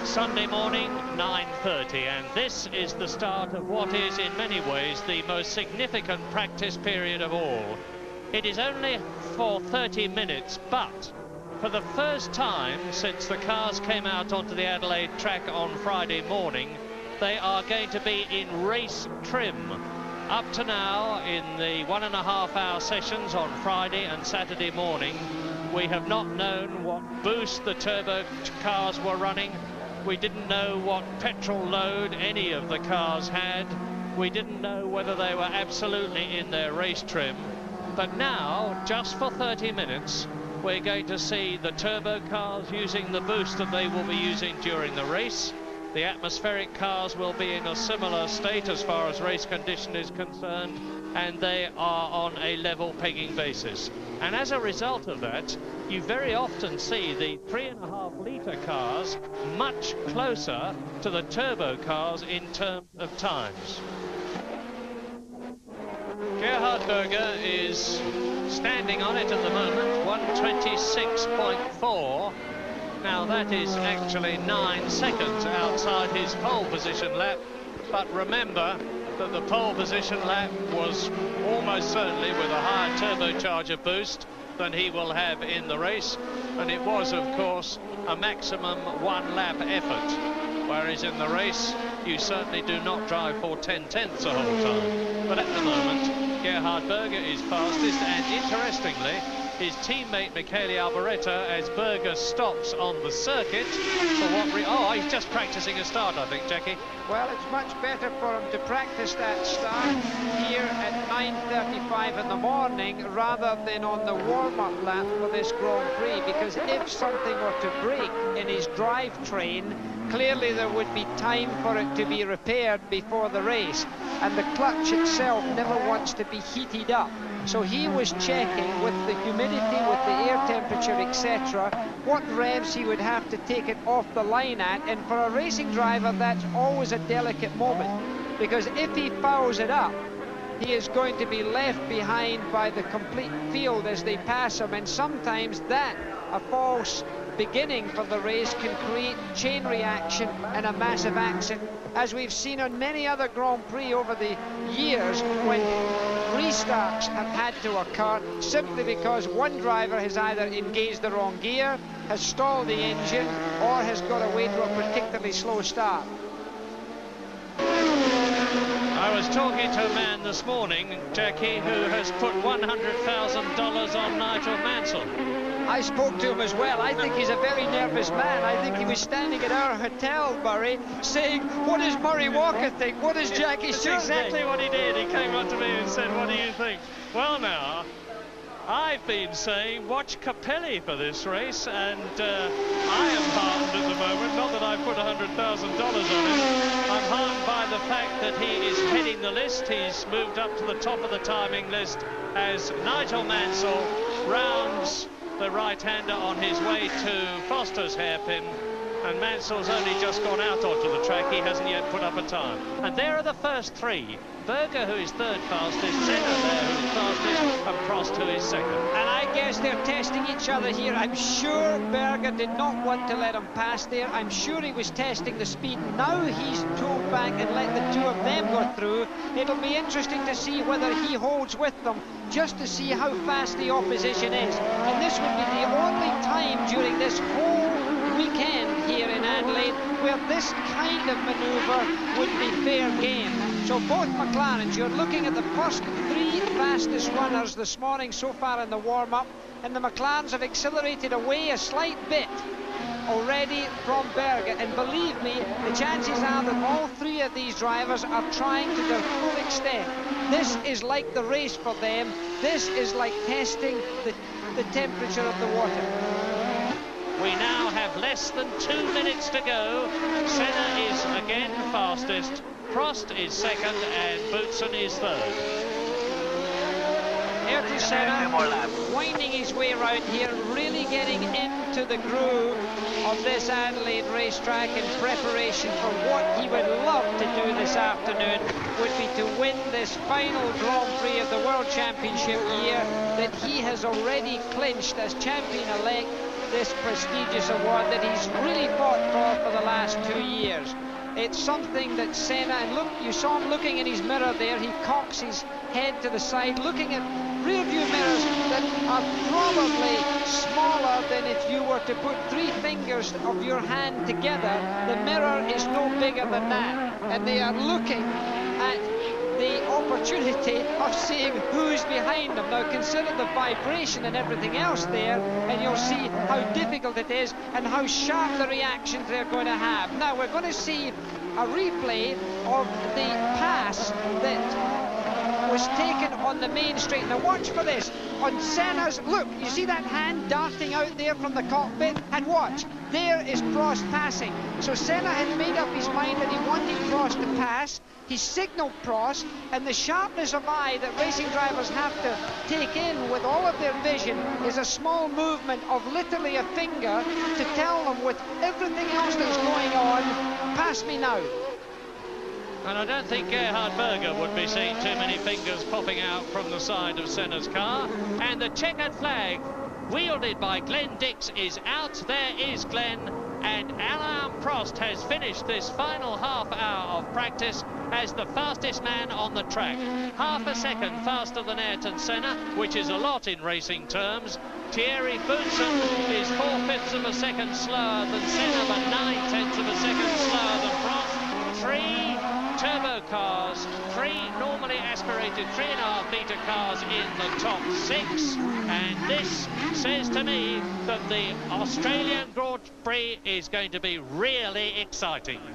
Sunday morning, 9:30, and this is the start of what is in many ways the most significant practice period of all. It is only for 30 minutes, but for the first time since the cars came out onto the Adelaide track on Friday morning, they are going to be in race trim. Up to now, in the 1.5-hour sessions on Friday and Saturday morning, we have not known what boost the turbo cars were running. We didn't know what petrol load any of the cars had. We didn't know whether they were absolutely in their race trim. But now, just for 30 minutes, we're going to see the turbo cars using the boost that they will be using during the race. The atmospheric cars will be in a similar state as far as race condition is concerned, and they are on a level pegging basis. And as a result of that, you very often see the 3.5-litre cars much closer to the turbo cars in terms of times. Gerhard Berger is standing on it at the moment, 1:26.4. Now that is actually 9 seconds outside his pole position lap, but remember that the pole position lap was almost certainly with a higher turbocharger boost than he will have in the race, and it was of course a maximum 1 lap effort, whereas in the race you certainly do not drive for 10/10 the whole time. But at the moment Gerhard Berger is fastest, and interestingly his teammate Michele Alboreto, as Berger stops on the circuit for what he's just practicing a start, I think, Jackie. Well, it's much better for him to practice that start here at 9:35 in the morning rather than on the warm-up lap for this Grand Prix, because if something were to break in his drivetrain, clearly there would be time for it to be repaired before the race, and the clutch itself never wants to be heated up. So he was checking with the humidity, with the air temperature, etc., what revs he would have to take it off the line at, and for a racing driver that's always a delicate moment, because if he fouls it up, he is going to be left behind by the complete field as they pass him, and sometimes that, a false beginning for the race, can create chain reaction and a massive accident, as we've seen on many other Grand Prix over the years when restarts have had to occur simply because one driver has either engaged the wrong gear, has stalled the engine, or has got away to a particularly slow start. I was talking to a man this morning, Jackie, who has put $100,000 on Nigel Mansell. I spoke to him as well. I think he's a very nervous man. I think he was standing at our hotel, Murray, saying, what does Murray Walker think? What does Jackie Stewart think? That's exactly what he did. He came up to me and said, what do you think? Well, now, I've been saying watch Capelli for this race, and I am heartened at the moment. Not that I've put $100,000 on it. I'm heartened by the fact that he is heading the list. He's moved up to the top of the timing list as Nigel Mansell rounds the right-hander on his way to Foster's hairpin, and Mansell's only just gone out onto the track. He hasn't yet put up a time. And there are the first three. Berger, who is third fastest, Senna there, who's fastest, and Prost, who is second. And I guess they're testing each other here. I'm sure Berger did not want to let him pass there. I'm sure he was testing the speed. Now he's pulled back and let the two of them go through. It'll be interesting to see whether he holds with them, just to see how fast the opposition is. And this would be the only time during this whole weekend here in Adelaide where this kind of manoeuvre would be fair game. So both McLarens, you're looking at the first 3 fastest runners this morning so far in the warm-up, and the McLarens have accelerated away a slight bit already from Berger, and believe me, the chances are that all 3 of these drivers are trying to their full extent. This is like the race for them. This is like testing the temperature of the water. We now have less than 2 minutes to go. Senna is again fastest, Prost is second, and Boutsen is third. Ayrton Senna winding his way around here, really getting into the groove of this Adelaide racetrack in preparation for what he would love to do this afternoon, would be to win this final Grand Prix of the World Championship year that he has already clinched as champion-elect, this prestigious award that he's really fought for the last 2 years. It's something that Senna, and look, you saw him looking in his mirror there, he cocks his head to the side, looking at rear view mirrors that are probably smaller than if you were to put 3 fingers of your hand together. The mirror is no bigger than that, and they are looking at the opportunity of seeing who's behind them. Now consider the vibration and everything else there, and you'll see how difficult it is and how sharp the reactions they're going to have. Now we're going to see a replay of the pass that was taken on the main straight. Now watch for this. On Senna's, look, you see that hand darting out there from the cockpit? And watch, there is Prost passing. So Senna had made up his mind that he wanted Prost to pass. He signalled Prost, and the sharpness of eye that racing drivers have to take in with all of their vision is a small movement of literally a finger to tell them with everything else that's going on, pass me now. And I don't think Gerhard Berger would be seeing too many fingers popping out from the side of Senna's car. And the checkered flag, wielded by Glenn Dix, is out. There is Glenn. And Alain Prost has finished this final half hour of practice as the fastest man on the track. Half a second faster than Ayrton Senna, which is a lot in racing terms. Thierry Boutsen is 4/5 of a second slower than Senna, but 9/10 of a second slower than Prost. 3 turbo cars, 3 normally aspirated 3.5 metre cars in the top 6, and this says to me that the Australian Grand Prix is going to be really exciting.